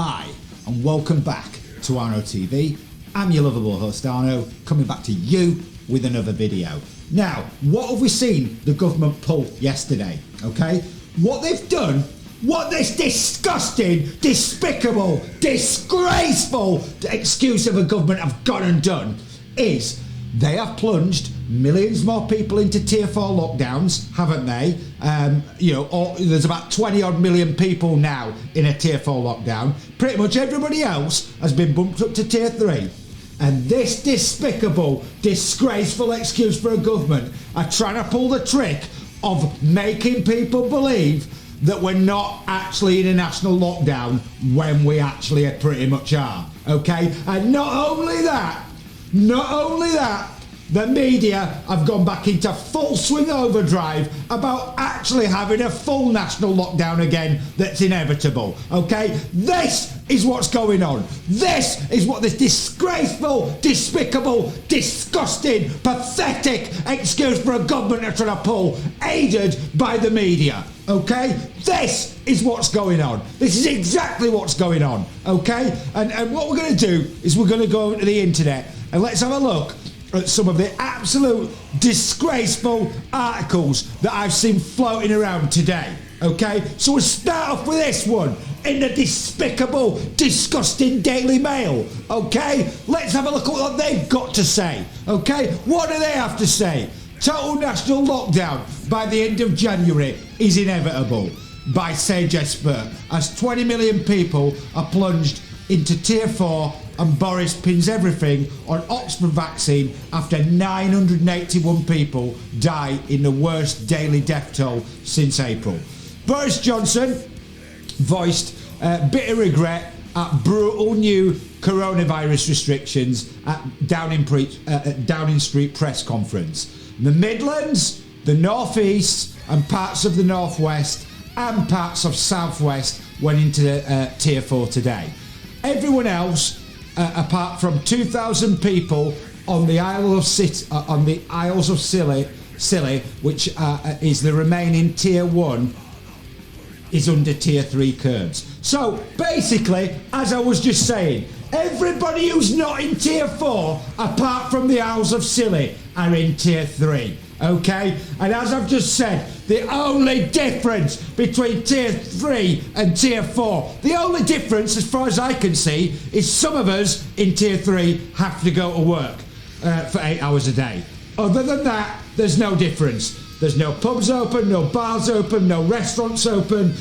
Hi, and welcome back to Arno TV. I'm your lovable host Arno, coming back to you with another video. Now, what have we seen the government pull yesterday? Okay, what they've done, what this disgusting, despicable, disgraceful excuse of a government have gone and done is they have plunged millions more people into tier 4 lockdowns, haven't they? There's about 20 odd million people now in a tier 4 lockdown. Pretty much everybody else has been bumped up to tier 3. And this despicable, disgraceful excuse for a government are trying to pull the trick of making people believe that we're not actually in a national lockdown when we actually pretty much are, okay? And not only that, the media have gone back into full swing overdrive about actually having a full national lockdown again that's inevitable, okay? This is what's going on. This is what this disgraceful, despicable, disgusting, pathetic excuse for a government are trying to pull, aided by the media, okay? This is what's going on. This is exactly what's going on, okay? And what we're going to do is we're going to go to the internet and let's have a look at some of the absolute disgraceful articles that I've seen floating around today, okay? So we'll start off with this one in the despicable, disgusting Daily Mail, okay? Let's have a look at what they've got to say, okay? What do they have to say? Total national lockdown by the end of January is inevitable by Sage Expert, as 20 million people are plunged into tier 4 and Boris pins everything on Oxford vaccine after 981 people die in the worst daily death toll since April. Boris Johnson voiced bitter regret at brutal new coronavirus restrictions at Downing Street press conference. The Midlands, the North East and parts of the North West and parts of South West went into tier 4 today. Everyone else, apart from 2,000 people on the Isles of Scilly, which is the remaining tier 1, is under tier 3 curbs. So basically, as I was just saying, everybody who's not in tier 4, apart from the Isles of Scilly, are in tier 3. Okay, and as I've just said, the only difference between tier 3 and tier 4, the only difference as far as I can see, is some of us in tier 3 have to go to work for 8 hours a day. Other than that, there's no difference. There's no pubs open, no bars open, no restaurants open,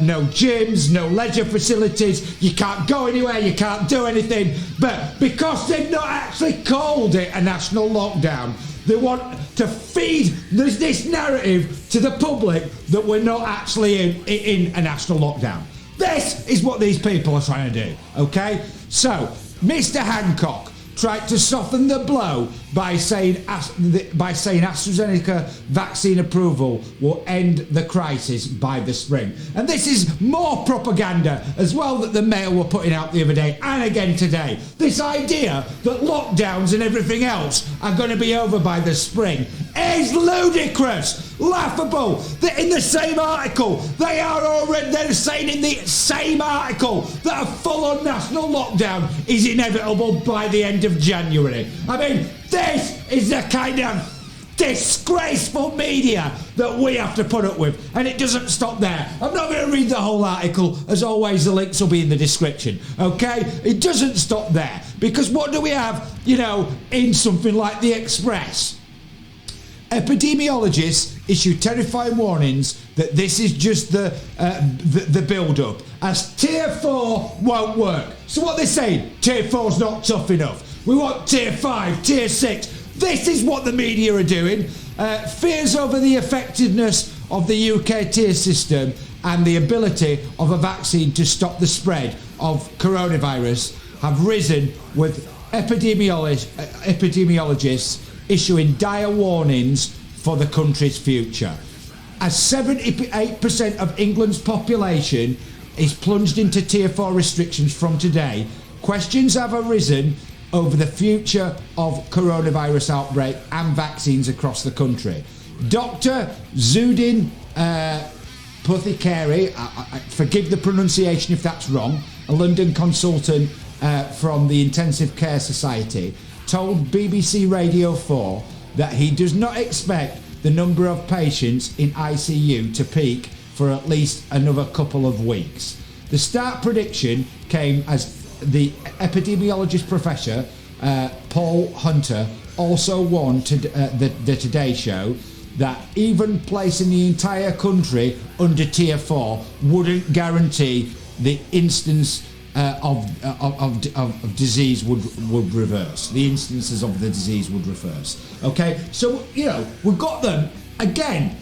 no gyms, no leisure facilities. You can't go anywhere, you can't do anything. But because they've not actually called it a national lockdown, they want to feed this narrative to the public that we're not actually in a national lockdown. This is what these people are trying to do, okay? So, Mr. Hancock tried to soften the blow by saying AstraZeneca vaccine approval will end the crisis by the spring. And this is more propaganda as well that the Mail were putting out the other day and again today. This idea that lockdowns and everything else are going to be over by the spring is ludicrous, laughable. In the same article, they're saying in the same article that a full-on national lockdown is inevitable by the end of January. I mean, this is the kind of disgraceful media that we have to put up with, and it doesn't stop there. I'm not going to read the whole article. As always, the links will be in the description, okay? It doesn't stop there, because what do we have, in something like The Express? Epidemiologists issue terrifying warnings that this is just the build-up, as tier 4 won't work. So what they're saying, tier 4's not tough enough. We want tier 5, tier 6. This is what the media are doing. Fears over the effectiveness of the UK tier system and the ability of a vaccine to stop the spread of coronavirus have risen, with epidemiologists issuing dire warnings for the country's future. As 78% of England's population is plunged into tier 4 restrictions from today, questions have arisen over the future of coronavirus outbreak and vaccines across the country. Dr. Zudin Puthikari, forgive the pronunciation if that's wrong, a London consultant from the Intensive Care Society, told BBC Radio 4 that he does not expect the number of patients in ICU to peak for at least another couple of weeks. The start prediction came as the epidemiologist professor Paul Hunter also warned to the Today Show that even placing the entire country under Tier 4 wouldn't guarantee the instance of disease would reverse. The instances of the disease would reverse. Okay, so we've got them again.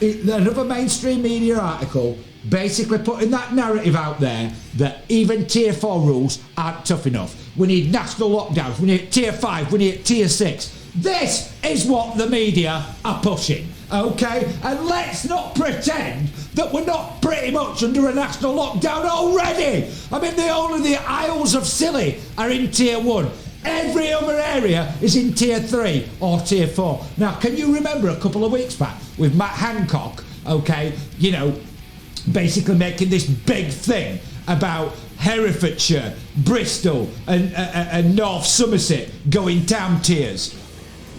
Another mainstream media article basically putting that narrative out there that even Tier 4 rules aren't tough enough. We need national lockdowns. We need Tier 5. We need Tier 6. This is what the media are pushing, okay? And let's not pretend that we're not pretty much under a national lockdown already. I mean, only the Isles of Scilly are in Tier 1. Every other area is in Tier 3 or Tier 4. Now, can you remember a couple of weeks back with Matt Hancock, okay, basically making this big thing about Herefordshire, Bristol and North Somerset going down tiers?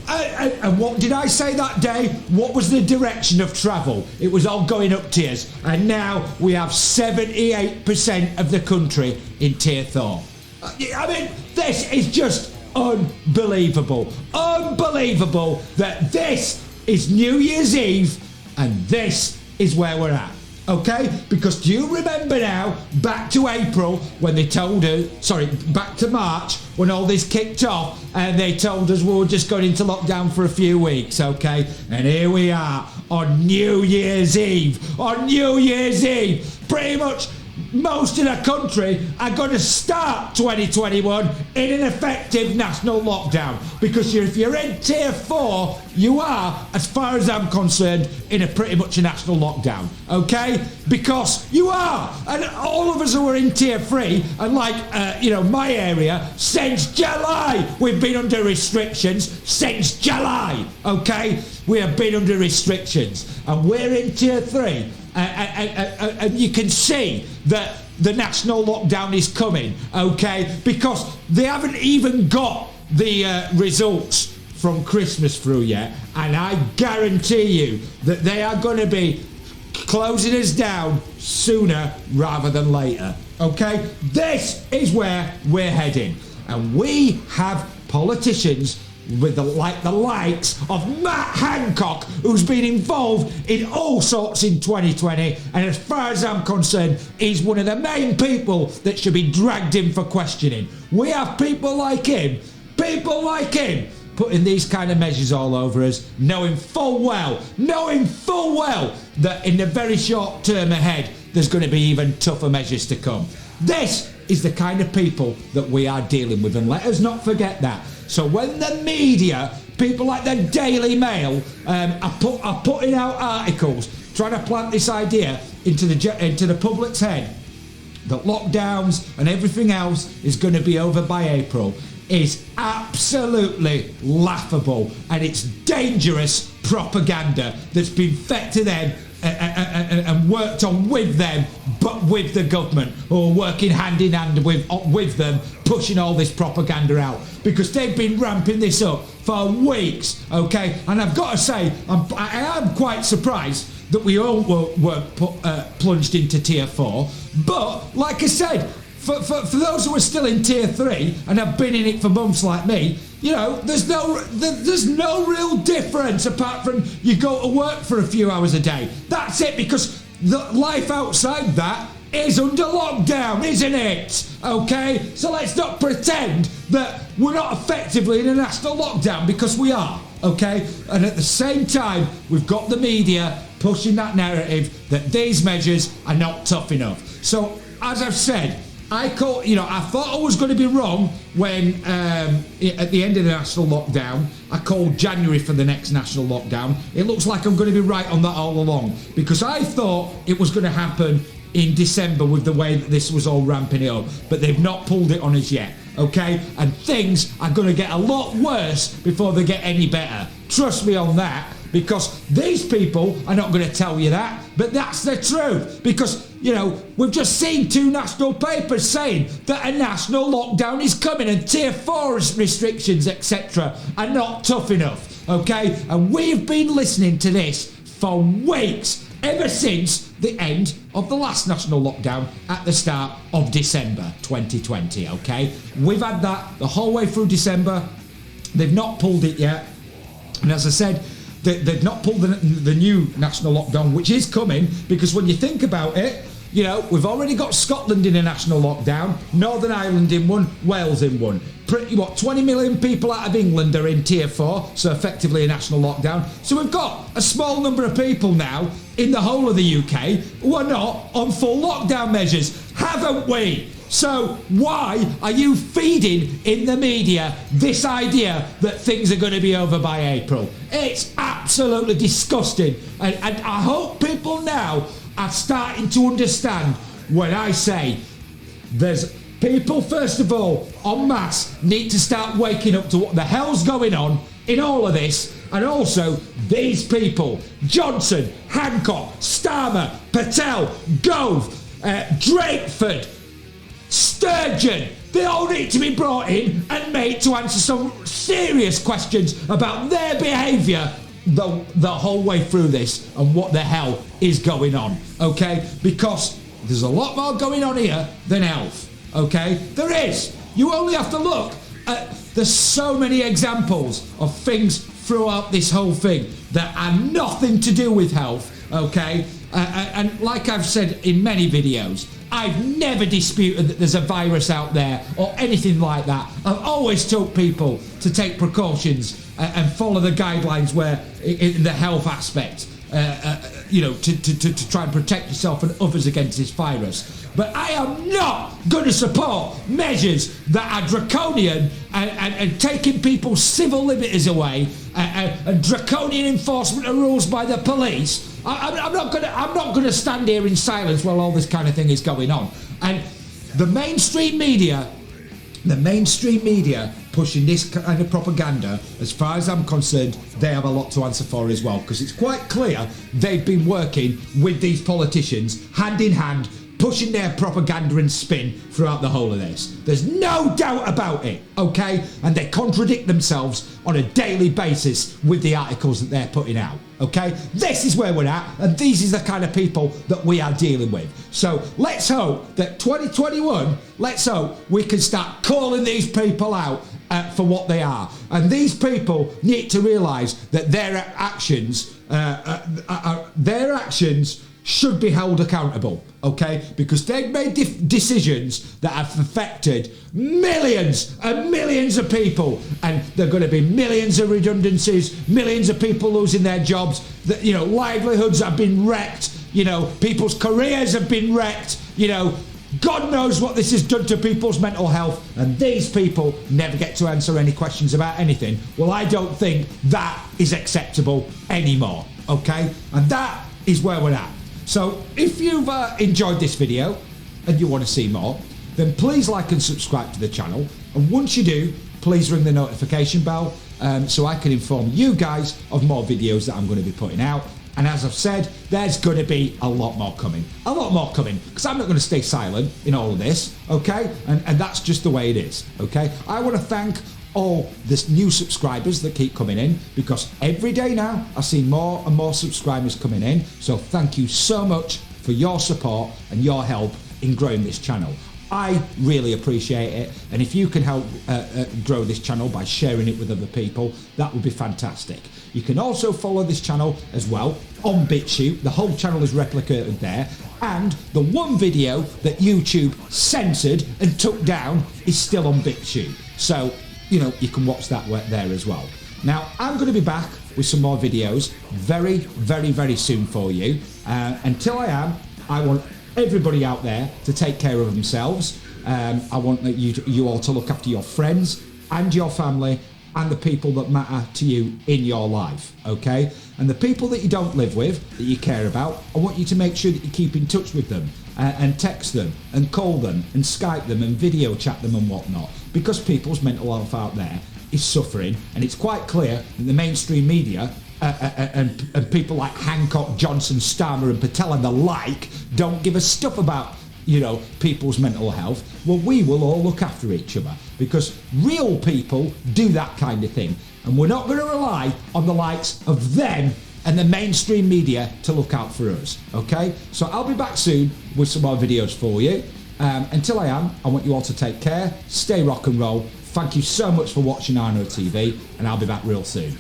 And what did I say that day? What was the direction of travel? It was all going up tiers. And now we have 78% of the country in Tier 4. I mean, this is just unbelievable. Unbelievable that this is New Year's Eve and this is where we're at. Okay? Because do you remember now, back to April, when they told us, back to March, when all this kicked off, and they told us we were just going into lockdown for a few weeks, okay? And here we are, on New Year's Eve. On New Year's Eve. Pretty much most of the country are going to start 2021 in an effective national lockdown, because if you're in Tier 4, you are, as far as I'm concerned, in a pretty much a national lockdown, okay? Because you are, and all of us who are in Tier 3, and my area, since July, we've been under restrictions since July, okay? We have been under restrictions, and we're in Tier 3. And you can see that the national lockdown is coming, okay? Because they haven't even got the results from Christmas through yet, and I guarantee you that they are going to be closing us down sooner rather than later, okay? This is where we're heading, and we have politicians with the likes of Matt Hancock, who's been involved in all sorts in 2020, and as far as I'm concerned, he's one of the main people that should be dragged in for questioning. We have people like him putting these kind of measures all over us, knowing full well that in the very short term ahead, there's going to be even tougher measures to come. This is the kind of people that we are dealing with, and let us not forget that. So when the media, people like the Daily Mail, are putting out articles trying to plant this idea into the public's head that lockdowns and everything else is going to be over by April, is absolutely laughable, and it's dangerous propaganda that's been fed to them and worked on with them, but with the government, who are working hand in hand with them, pushing all this propaganda out, because they've been ramping this up for weeks, okay? And I've got to say, I am quite surprised that we all weren't plunged into Tier 4, but like I said, for those who are still in Tier 3 and have been in it for months like me, there's no real difference apart from you go to work for a few hours a day. That's it, because the life outside that is under lockdown, isn't it? Okay? So let's not pretend that we're not effectively in a national lockdown, because we are, okay? And at the same time, we've got the media pushing that narrative that these measures are not tough enough. So, as I've said, I thought I was going to be wrong when, at the end of the national lockdown, I called January for the next national lockdown. It looks like I'm going to be right on that all along, because I thought it was going to happen in December with the way that this was all ramping up, but they've not pulled it on us yet, okay? And things are going to get a lot worse before they get any better. Trust me on that. because these people are not going to tell you that, but that's the truth. Because, you know, we've just seen 2 national papers saying that a national lockdown is coming and tier 4 restrictions, etc., are not tough enough, okay? And we've been listening to this for weeks, ever since the end of the last national lockdown at the start of December 2020, okay? We've had that the whole way through December. They've not pulled it yet. And as I said, they've not pulled the new national lockdown, which is coming, because when you think about it, you know, we've already got Scotland in a national lockdown, Northern Ireland in one, Wales in one. 20 million people out of England are in tier 4, so effectively a national lockdown. So we've got a small number of people now in the whole of the UK who are not on full lockdown measures, haven't we? So why are you feeding in the media this idea that things are going to be over by April? It's absolutely disgusting. And I hope people now are starting to understand when I say there's people, first of all, en masse, need to start waking up to what the hell's going on in all of this. And also, these people, Johnson, Hancock, Starmer, Patel, Gove, Drakeford, Sturgeon, they all need to be brought in and made to answer some serious questions about their behaviour the whole way through this and what the hell is going on, okay? Because there's a lot more going on here than health, okay? There is. You only have to look at, there's so many examples of things throughout this whole thing that are nothing to do with health, okay? And like I've said in many videos, I've never disputed that there's a virus out there or anything like that. I've always told people to take precautions and follow the guidelines where in the health aspect, you know, to try and protect yourself and others against this virus. But I am not going to support measures that are draconian and taking people's civil liberties away and draconian enforcement of rules by the police. I'm not going to stand here in silence while all this kind of thing is going on. And the mainstream media pushing this kind of propaganda, as far as I'm concerned, they have a lot to answer for as well, because it's quite clear they've been working with these politicians hand in hand, pushing their propaganda and spin throughout the whole of this. There's no doubt about it, okay? And they contradict themselves on a daily basis with the articles that they're putting out, okay? This is where we're at, and these is the kind of people that we are dealing with. So let's hope that 2021, let's hope we can start calling these people out for what they are. And these people need to realise that their actions should be held accountable, okay? Because they've made decisions that have affected millions and millions of people, and there are going to be millions of redundancies, millions of people losing their jobs, that, you know, livelihoods have been wrecked, you know, people's careers have been wrecked, you know, God knows what this has done to people's mental health, and these people never get to answer any questions about anything. Well, I don't think that is acceptable anymore, okay? And that is where we're at. So if you've enjoyed this video and you want to see more, then please like and subscribe to the channel. And once you do, please ring the notification bell so I can inform you guys of more videos that I'm going to be putting out. And as I've said, there's going to be a lot more coming. A lot more coming, because I'm not going to stay silent in all of this, okay? And that's just the way it is, okay? I want to thank all the new subscribers that keep coming in, because every day now I see more and more subscribers coming in. So thank you so much for your support and your help in growing this channel. I really appreciate it, and if you can help grow this channel by sharing it with other people, that would be fantastic. You can also follow this channel as well on BitChute. The whole channel is replicated there, and the one video that YouTube censored and took down is still on BitChute. So, you know, you can watch that there as well. Now, I'm going to be back with some more videos very, very, very soon for you. Until I am, I want everybody out there to take care of themselves. I want you all to look after your friends and your family and the people that matter to you in your life, okay? And the people that you don't live with, that you care about, I want you to make sure that you keep in touch with them and text them and call them and Skype them and video chat them and whatnot, because people's mental health out there is suffering, and it's quite clear that the mainstream media and people like Hancock, Johnson, Starmer and Patel and the like don't give a stuff about, you know, people's mental health, well, we will all look after each other, because real people do that kind of thing, and we're not going to rely on the likes of them and the mainstream media to look out for us, okay? So I'll be back soon with some more videos for you. Until I am, I want you all to take care, stay rock and roll. Thank you so much for watching Arno TV, and I'll be back real soon.